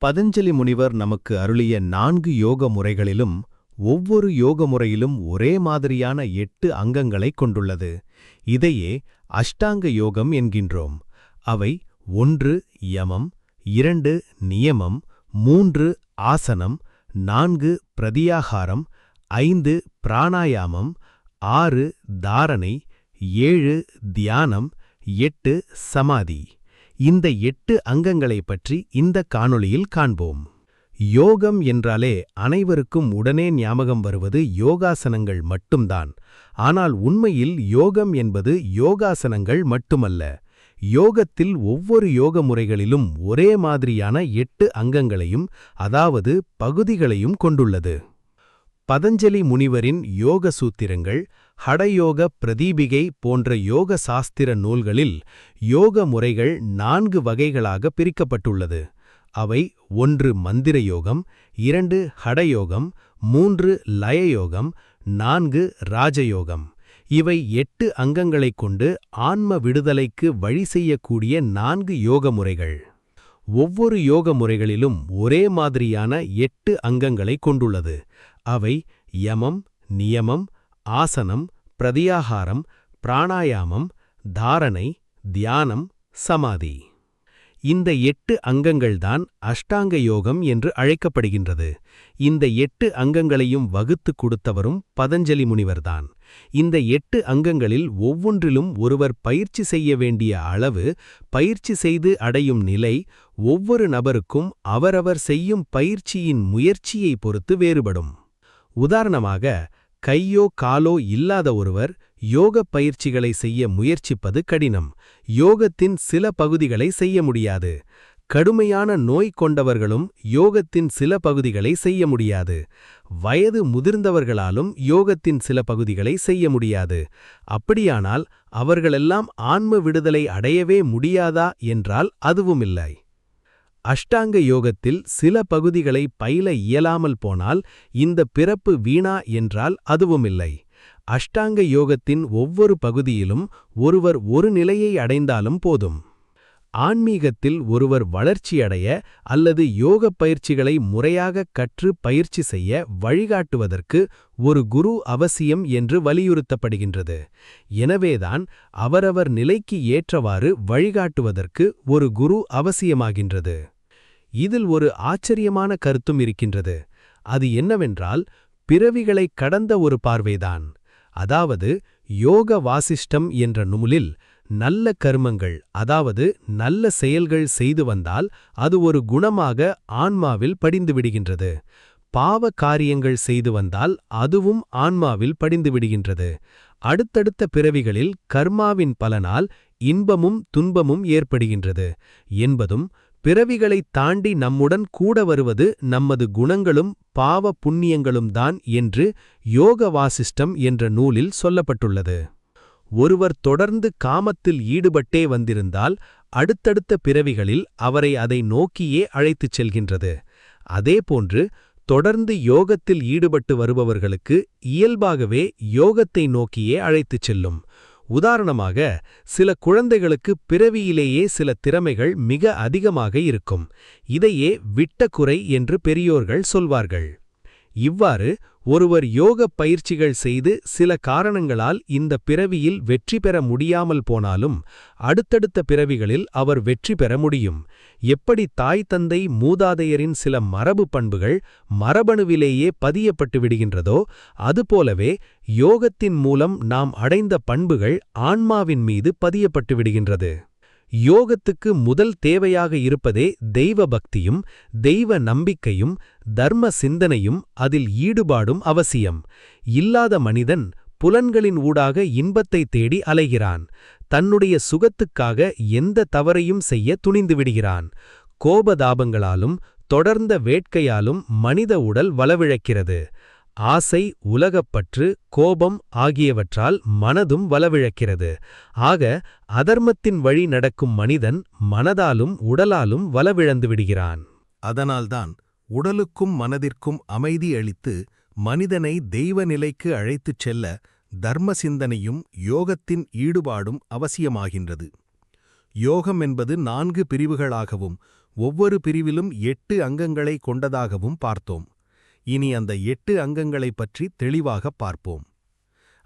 பதஞ்சலி முனிவர் நமக்கு அருளிய 4 யோக முறைகளிலும் ஒவ்வொரு யோக முறையிலும் ஒரே மாதிரியான 8 அங்கங்களைக் கொண்டுள்ளது. இதையே அஷ்டாங்க யோகம் என்கின்றோம். அவை 1 யமம், 2 நியமம், 3 ஆசனம், 4 பிரதியாகாரம், 5 பிராணாயாமம், 6 தாரணை, 7 தியானம், 8 சமாதி. இந்த 8 அங்கங்களைப் பற்றி இந்த காணொளியில் காண்போம். யோகம் என்றாலே அனைவருக்கும் உடனே ஞாபகம் வருவது யோகாசனங்கள் மட்டும்தான். ஆனால் உண்மையில் யோகம் என்பது யோகாசனங்கள் மட்டுமல்ல. யோகத்தில் ஒவ்வொரு யோக முறைகளிலும் ஒரே மாதிரியான 8 அங்கங்களையும் அதாவது பகுதிகளையும் கொண்டுள்ளது. பதஞ்சலி முனிவரின் யோக சூத்திரங்கள், ஹடயோக பிரதீபிகை போன்ற யோக சாஸ்திர நூல்களில் யோக முறைகள் 4 வகைகளாக பிரிக்கப்பட்டுள்ளது. அவை 1 மந்திர யோகம், 2 ஹடயோகம், 3 லயயோகம், 4 ராஜயோகம். இவை 8 அங்கங்களைக் கொண்டு ஆன்ம விடுதலைக்கு வழி செய்யக்கூடிய 4 யோக முறைகள். ஒவ்வொரு யோக முறைகளிலும் ஒரே மாதிரியான 8 அங்கங்களைக் கொண்டுள்ளது. அவை யமம், நியமம், ஆசனம், பிரதியாகாரம், பிராணாயாமம், தாரணை, தியானம், சமாதி. இந்த 8 அங்கங்கள்தான் அஷ்டாங்க யோகம் என்று அழைக்கப்படுகின்றது. இந்த 8 அங்கங்களையும் வகுத்து கொடுத்தவரும் பதஞ்சலி முனிவர்தான். இந்த 8 அங்கங்களில் ஒவ்வொன்றிலும் ஒருவர் பயிற்சி செய்ய வேண்டிய அளவு, பயிற்சி செய்து அடையும் நிலை ஒவ்வொரு நபருக்கும் அவரவர் செய்யும் பயிற்சியின் முயற்சியை பொறுத்து வேறுபடும். உதாரணமாக, கையோ காலோ இல்லாத ஒருவர் யோக பயிற்சிகளை செய்ய முயற்சிப்பது கடினம். யோகத்தின் சில பகுதிகளை செய்ய முடியாது. கடுமையான நோய் கொண்டவர்களும் யோகத்தின் சில பகுதிகளை செய்ய முடியாது. வயது முதிர்ந்தவர்களாலும் யோகத்தின் சில பகுதிகளை செய்ய முடியாது. அப்படியானால் அவர்களெல்லாம் ஆன்ம விடுதலை அடையவே முடியாதா என்றால் அதுவுமில்லை. அஷ்டாங்க யோகத்தில் சில பகுதிகளை பயில இயலாமல் போனால் இந்த பிறப்பு வீணா என்றால் அதுவுமில்லை. அஷ்டாங்க யோகத்தின் ஒவ்வொரு பகுதியிலும் ஒருவர் ஒரு நிலையை அடைந்தாலும் போதும். ஆன்மீகத்தில் ஒருவர் வளர்ச்சியடைய அல்லது யோக பயிற்சிகளை முறையாக கற்று பயிற்சி செய்ய வழிகாட்டுவதற்கு ஒரு குரு அவசியம் என்று வலியுறுத்தப்படுகின்றது. எனவேதான் அவரவர் நிலைக்கு ஏற்றவாறு வழிகாட்டுவதற்கு ஒரு குரு அவசியமாகின்றது. இதில் ஒரு ஆச்சரியமான கருத்தும் இருக்கின்றது. அது என்னவென்றால், பிறவிகளை கடந்த ஒரு பார்வைதான். அதாவது யோக வாசிஷ்டம் என்ற நூலில் நல்ல கர்மங்கள் அதாவது நல்ல செயல்கள் செய்து வந்தால் அது ஒரு குணமாக ஆன்மாவில் படிந்துவிடுகின்றது. பாவ காரியங்கள் செய்து வந்தால் அதுவும் ஆன்மாவில் படிந்துவிடுகின்றது. அடுத்தடுத்த பிறவிகளில் கர்மாவின் பலனால் இன்பமும் துன்பமும் ஏற்படுகின்றது என்பதும், பிறவிகளைத் தாண்டி நம்முடன் கூட வருவது நமது குணங்களும் பாவ புண்ணியங்களும் தான் என்று யோக வாசிஷ்டம் என்ற நூலில் சொல்லப்பட்டுள்ளது. ஒருவர் தொடர்ந்து காமத்தில் ஈடுபட்டே வந்திருந்தால் அடுத்தடுத்த பிறவிகளில் அவரை அதை நோக்கியே அழைத்துச் செல்கின்றது. அதேபோன்று தொடர்ந்து யோகத்தில் ஈடுபட்டு வருபவர்களுக்கு இயல்பாகவே யோகத்தை நோக்கியே அழைத்துச் செல்லும். உதாரணமாக, சில குழந்தைகளுக்கு பிறவியிலேயே சில திறமைகள் மிக அதிகமாக இருக்கும். இதையே விட்டக்குறை என்று பெரியோர்கள் சொல்வார்கள். இவ்வாறு ஒருவர் யோக பயிற்சிகள் செய்து சில காரணங்களால் இந்த பிறவியில் வெற்றி பெற முடியாமல் போனாலும் அடுத்தடுத்த பிறவிகளில் அவர் வெற்றி பெற முடியும். எப்படி தாய் தந்தை மூதாதையரின் சில மரபு பண்புகள் மரபணுவிலேயே பதியப்பட்டு விடுகின்றதோ, அதுபோலவே யோகத்தின் மூலம் நாம் அடைந்த பண்புகள் ஆன்மாவின் மீது பதியப்பட்டு விடுகின்றது. யோகத்துக்கு முதல் தேவையாக இருப்பதே தெய்வ பக்தியும் தெய்வ நம்பிக்கையும் தர்ம சிந்தனையும் அதில் ஈடுபாடும் அவசியம். இல்லாத மனிதன் புலன்களின் ஊடாக இன்பத்தை தேடி அலைகிறான். தன்னுடைய சுகத்துக்காக எந்த தவறையும் செய்ய துணிந்து விடுகிறான். கோபதாபங்களாலும் தொடர்ந்த வேட்கையாலும் மனித உடல் வளவிழக்கிறது. ஆசை, உலகப்பற்று, கோபம் ஆகியவற்றால் மனதும் வளவிழக்கிறது. ஆக அதர்மத்தின் வழி நடக்கும் மனிதன் மனதாலும் உடலாலும் வளவிழந்து விடுகிறான். அதனால்தான் உடலுக்கும் மனதிற்கும் அமைதி அளித்து மனிதனை தெய்வ நிலைக்கு அழைத்துச் செல்ல தர்ம சிந்தனையும் யோகத்தின் ஈடுபாடும் அவசியமாகின்றது. யோகம் என்பது 4 பிரிவுகளாகவும் ஒவ்வொரு பிரிவிலும் 8 அங்கங்களை கொண்டதாகவும் பார்த்தோம். இனி அந்த 8 அங்கங்களைப் பற்றி தெளிவாகப் பார்ப்போம்.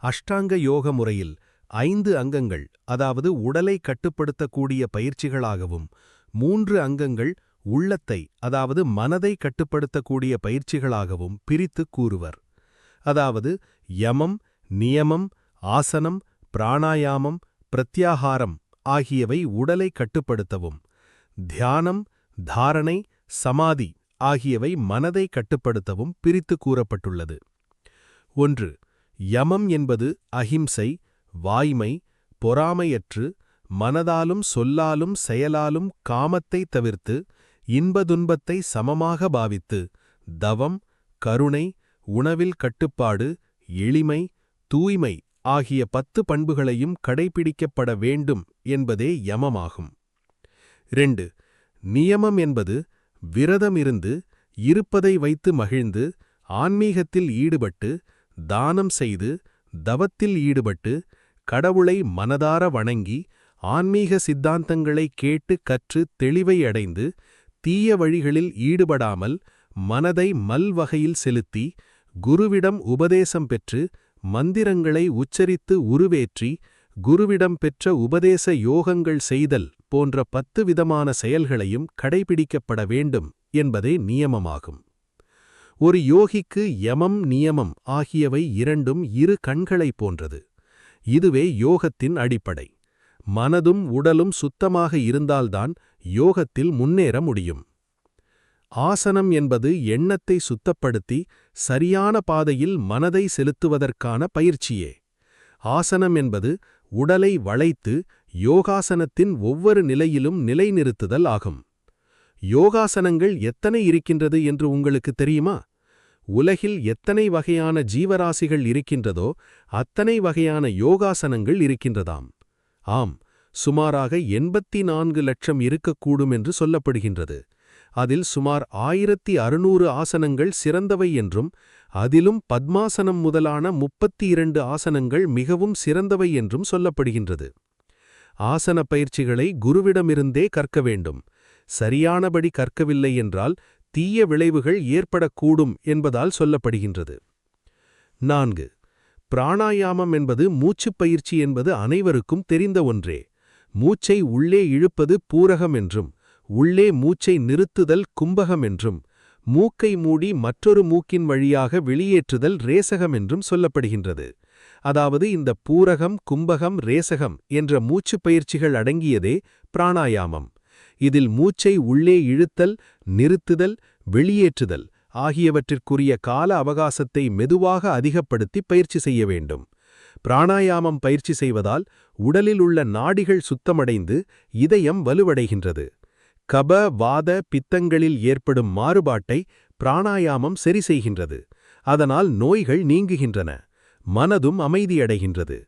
அஷ்டாங்க யோக முறையில் 5 அங்கங்கள், அதாவது உடலை கட்டுப்படுத்தக்கூடிய பயிற்சிகளாகவும் 3 அங்கங்கள் உள்ளத்தை, அதாவது மனதை கட்டுப்படுத்தக்கூடிய பயிற்சிகளாகவும் பிரித்துக் கூறுவர். அதாவது யமம், நியமம், ஆசனம், பிராணாயாமம், பிரத்யாகாரம் ஆகியவை உடலை கட்டுப்படுத்தவும், தியானம், தாரணை, சமாதி ஆகியவை மனதை கட்டுப்படுத்தவும் பிரித்துக் கூறப்பட்டுள்ளது. 1. யமம் என்பது அஹிம்சை, வாய்மை, பொறாமையற்று, மனதாலும் சொல்லாலும் செயலாலும் காமத்தை தவிர்த்து, இன்பதுன்பத்தை சமமாக பாவித்து, தவம், கருணை, உணவில் கட்டுப்பாடு, எளிமை, தூய்மை ஆகிய 10 பண்புகளையும் கடைப்பிடிக்கப்பட வேண்டும் என்பதே யமமாகும். 2. நியமம் என்பது விரதமிருந்து, இருப்பதை வைத்து மகிழ்ந்து, ஆன்மீகத்தில் ஈடுபட்டு, தானம் செய்து, தவத்தில் ஈடுபட்டு, கடவுளை மனதார வணங்கி, ஆன்மீக சித்தாந்தங்களை கேட்டு கற்று தெளிவை அடைந்து, தீய வழிகளில் ஈடுபடாமல் மனதை மல்வகையில் செலுத்தி, குருவிடம் உபதேசம் பெற்று, மந்திரங்களை உச்சரித்து உருவேற்றி, குருவிடம் பெற்ற உபதேச யோகங்கள் செய்தல் போன்ற 10 விதமான செயல்களையும் கடைபிடிக்கப்பட வேண்டும் என்பதே நியமமாகும். ஒரு யோகிக்கு யமம், நியமம் ஆகியவை இரண்டும் இரு கண்களைப் போன்றது. இதுவே யோகத்தின் அடிப்படை. மனதும் உடலும் சுத்தமாக இருந்தால்தான் யோகத்தில் முன்னேற முடியும். ஆசனம் என்பது எண்ணத்தை சுத்தப்படுத்தி சரியான பாதையில் மனதை செலுத்துவதற்கான பயிற்சியே. ஆசனம் என்பது உடலை வளைத்து யோகாசனத்தின் ஒவ்வொரு நிலையிலும் நிலைநிறுத்துதல் ஆகும். யோகாசனங்கள் எத்தனை இருக்கின்றது என்று உங்களுக்கு தெரியுமா? உலகில் எத்தனை வகையான ஜீவராசிகள் இருக்கின்றதோ அத்தனை வகையான யோகாசனங்கள் இருக்கின்றதாம். ஆம், சுமாராக 84 லட்சம் இருக்கக்கூடும் என்று சொல்லப்படுகின்றது. அதில் சுமார் 1600 ஆசனங்கள் சிறந்தவை என்றும், அதிலும் பத்மாசனம் முதலான 32 ஆசனங்கள் மிகவும் சிறந்தவை என்றும் சொல்லப்படுகின்றது. ஆசன பயிற்சிகளை குருவிடமிருந்தே கற்க வேண்டும். சரியானபடி கற்கவில்லை என்றால் தீய விளைவுகள் ஏற்படக்கூடும் என்பதால் சொல்லப்படுகின்றது. 4. பிராணாயாமம் என்பது மூச்சுப் பயிற்சி என்பது அனைவருக்கும் தெரிந்த ஒன்றே. மூச்சை உள்ளே இழுப்பது பூரகம் என்றும், உள்ளே மூச்சை நிறுத்துதல் கும்பகம் என்றும், மூக்கை மூடி மற்றொரு மூக்கின் வழியாக வெளியேற்றுதல் ரேசகம் என்றும் சொல்லப்படுகின்றது. அதாவது இந்த பூரகம், கும்பகம், ரேசகம் என்ற மூச்சுப் பயிற்சிகள் அடங்கியதே பிராணாயாமம். இதில் மூச்சை உள்ளே இழுத்தல், நிறுத்துதல், வெளியேற்றுதல் ஆகியவற்றிற்குரிய கால அவகாசத்தை மெதுவாக அதிகப்படுத்தி பயிற்சி செய்ய வேண்டும். பிராணாயாமம் பயிற்சி செய்வதால் உடலில் உள்ள நாடிகள் சுத்தமடைந்து இதயம் வலுவடைகின்றது. கப, வாத, பித்தங்களில் ஏற்படும் மாறுபாட்டை பிராணாயாமம் சரி செய்கின்றது. அதனால் நோய்கள் நீங்குகின்றன. மனதும் அமைதியடைகின்றது.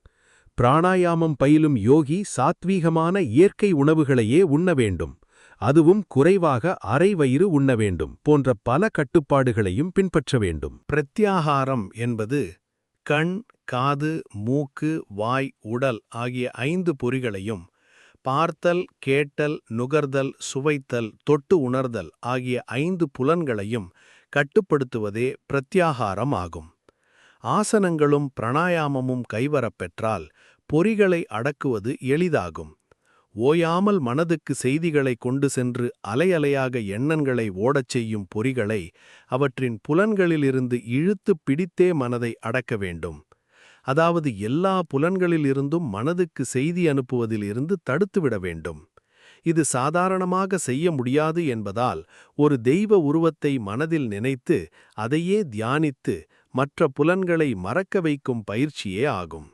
பிராணாயாமம் பயிலும் யோகி சாத்வீகமான இயற்கை உணவுகளையே உண்ண வேண்டும். அதுவும் குறைவாக அரை வயிறு உண்ண வேண்டும் போன்ற பல கட்டுப்பாடுகளையும் பின்பற்ற வேண்டும். பிரத்யாகாரம் என்பது கண், காது, மூக்கு, வாய், உடல் ஆகிய 5 பொறிகளையும், பார்த்தல், கேட்டல், நுகர்தல், சுவைத்தல், தொட்டு உணர்தல் ஆகிய 5 புலன்களையும் கட்டுப்படுத்துவதே பிரத்யாகாரம் ஆகும். ஆசனங்களும் பிராணாயாமமும் கைவரப்பெற்றால் பொறிகளை அடக்குவது எளிதாகும். ஓயாமல் மனதுக்கு செய்திகளை கொண்டு சென்று அலையலையாக எண்ணங்களை ஓடச் செய்யும் பொறிகளை அவற்றின் புலன்களிலிருந்து இழுத்து பிடித்தே மனதை அடக்க வேண்டும். அதாவது எல்லா புலன்களிலிருந்தும் மனதுக்கு செய்தி அனுப்புவதிலிருந்து தடுத்துவிட வேண்டும். இது சாதாரணமாக செய்ய முடியாது என்பதால் ஒரு தெய்வ உருவத்தை மனதில் நினைத்து அதையே தியானித்து மற்ற புலன்களை மறக்க வைக்கும் பயிற்சியே ஆகும்.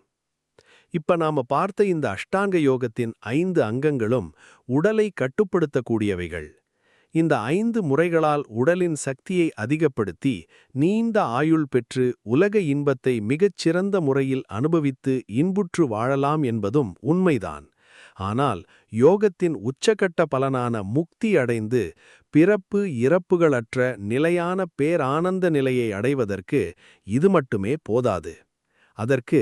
இப்ப நாம பார்த்த இந்த அஷ்டாங்க யோகத்தின் 5 அங்கங்களும் உடலை கட்டுப்படுத்தக்கூடியவைகள். இந்த 5 முறைகளால் உடலின் சக்தியை அதிகப்படுத்தி நீண்ட ஆயுள் பெற்று உலக இன்பத்தை மிகச்சிறந்த முறையில் அனுபவித்து இன்புற்று வாழலாம் என்பதும் உண்மைதான். ஆனால் யோகத்தின் உச்சகட்ட பலனான முக்தி அடைந்து பிறப்பு இறப்புகளற்ற நிலையான பேரானந்த நிலையை அடைவதற்கு இது மட்டுமே போதாது. அதற்கு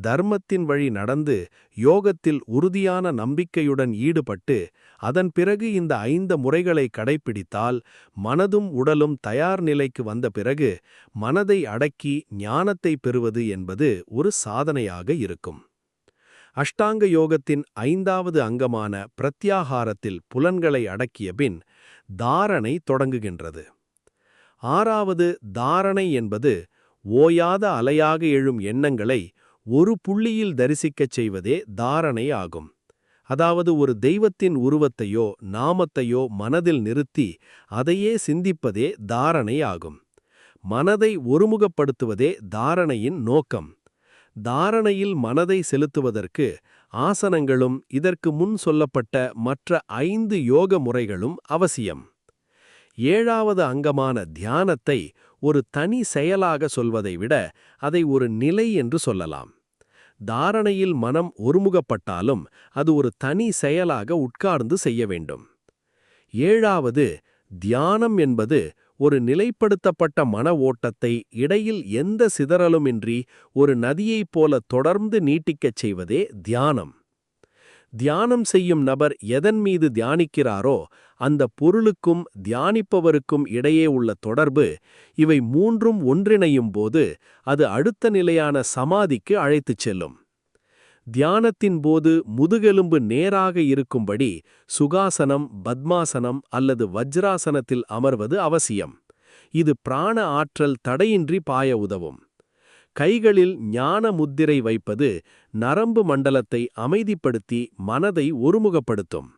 தர்மத்தின் வழி நடந்து யோகத்தில் உறுதியான நம்பிக்கையுடன் ஈடுபட்டு அதன் பிறகு இந்த 5 முறைகளை கடைப்பிடித்தால் மனதும் உடலும் தயார் நிலைக்கு வந்த பிறகு மனதை அடக்கி ஞானத்தை பெறுவது என்பது ஒரு சாதனையாக இருக்கும். அஷ்டாங்க யோகத்தின் 5வது அங்கமான பிரத்யாகாரத்தில் புலன்களை அடக்கிய பின் தாரணை தொடங்குகின்றது. 6வது தாரணை என்பது ஓயாத அலையாக எழும் எண்ணங்களை ஒரு புள்ளியில் தரிசிக்கச் செய்வதே தாரணை ஆகும். அதாவது ஒரு தெய்வத்தின் உருவத்தையோ நாமத்தையோ மனதில் நிறுத்தி அதையே சிந்திப்பதே தாரணை ஆகும். மனதை ஒருமுகப்படுத்துவதே தாரணையின் நோக்கம். தாரணையில் மனதை செலுத்துவதற்கு ஆசனங்களும் இதற்கு முன் சொல்லப்பட்ட மற்ற 5 யோக முறைகளும் அவசியம். 7வது அங்கமான தியானத்தை ஒரு தனி செயலாக சொல்வதை விட அதை ஒரு நிலை என்று சொல்லலாம். தாரணையில் மனம் ஒருமுகப்பட்டாலும் அது ஒரு தனி செயலாக உட்கார்ந்து செய்ய வேண்டும். 7வது தியானம் என்பது ஒரு நிலைப்படுத்தப்பட்ட மன ஓட்டத்தை இடையில் எந்த சிதறலுமின்றி ஒரு நதியைப் போல தொடர்ந்து நீட்டிக்கச் செய்வதே தியானம். தியானம் செய்யும் நபர் எதன் மீது தியானிக்கிறாரோ அந்த பொருளுக்கும் தியானிப்பவருக்கும் இடையே உள்ள தொடர்பு, இவை மூன்றும் ஒன்றிணையும் போது அது அடுத்த நிலையான சமாதிக்கு அழைத்துச் செல்லும். தியானத்தின் போது முதுகெலும்பு நேராக இருக்கும்படி சுகாசனம், பத்மாசனம் அல்லது வஜ்ராசனத்தில் அமர்வது அவசியம். இது பிராண ஆற்றல் தடையின்றி பாய உதவும். கைகளில் ஞான முத்திரை வைப்பது நரம்பு மண்டலத்தை அமைதிப்படுத்தி மனதை ஒருமுகப்படுத்தும்.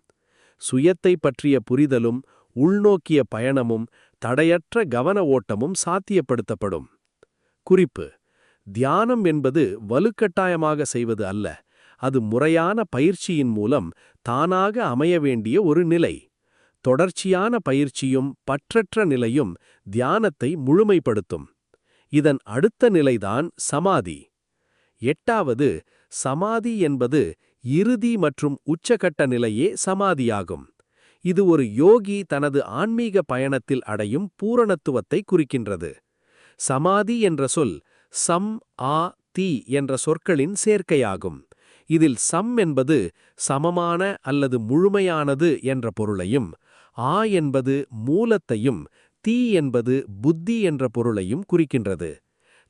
சுயத்தை பற்றிய புரிதலும் உள்நோக்கிய பயணமும் தடையற்ற கவன ஓட்டமும் சாத்தியப்படுத்தப்படும். குறிப்பு: தியானம் என்பது வலுக்கட்டாயமாக செய்வது அல்ல, அது முறையான பயிற்சியின் மூலம் தானாக அமைய வேண்டிய ஒரு நிலை. தொடர்ச்சியான பயிற்சியும் பற்றற்ற நிலையும் தியானத்தை முழுமைப்படுத்தும். இதன் அடுத்த நிலைதான் சமாதி. 8வது சமாதி என்பது இறுதி மற்றும் உச்சகட்ட நிலையே சமாதியாகும். இது ஒரு யோகி தனது ஆன்மீக பயணத்தில் அடையும் பூரணத்துவத்தை குறிக்கின்றது. சமாதி என்ற சொல் சம், ஆ, தி என்ற சொற்களின் சேர்க்கையாகும். இதில் சம் என்பது சமமான அல்லது முழுமையானது என்ற பொருளையும், ஆ என்பது மூலத்தையும், தி என்பது புத்தி என்ற பொருளையும் குறிக்கின்றது.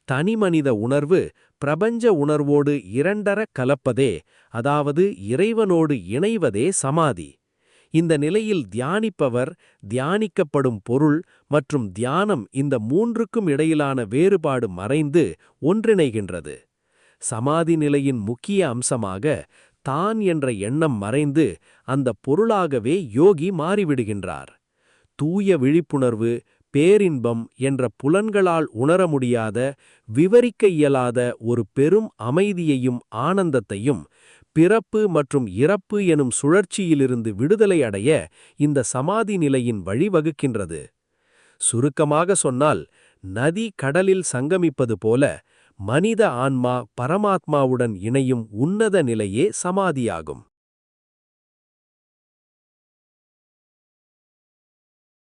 தனிமனித உணர்வு பிரபஞ்ச உணர்வோடு இரண்டர கலப்பதே, அதாவது இறைவனோடு இணைவதே சமாதி. இந்த நிலையில் தியானிப்பவர், தியானிக்கப்படும் பொருள் மற்றும் தியானம் இந்த மூன்றுக்கும் இடையிலான வேறுபாடு மறைந்து ஒன்றிணைகின்றது. சமாதி நிலையின் முக்கிய அம்சமாக தான் என்ற எண்ணம் மறைந்து அந்த பொருளாகவே யோகி மாறிவிடுகின்றார். தூய விழிப்புணர்வு, பேரின்பம் என்ற புலன்களால் உணர முடியாத, விவரிக்க இயலாத ஒரு பெரும் அமைதியையும் ஆனந்தத்தையும் பிறப்பு மற்றும் இறப்பு எனும் சுழற்சியிலிருந்து விடுதலை அடைய இந்த சமாதி நிலையின் வழிவகுக்கின்றது. சுருக்கமாக சொன்னால், நதி கடலில் சங்கமிப்பது போல மனித ஆன்மா பரமாத்மாவுடன் இணையும் உன்னத நிலையே சமாதியாகும்.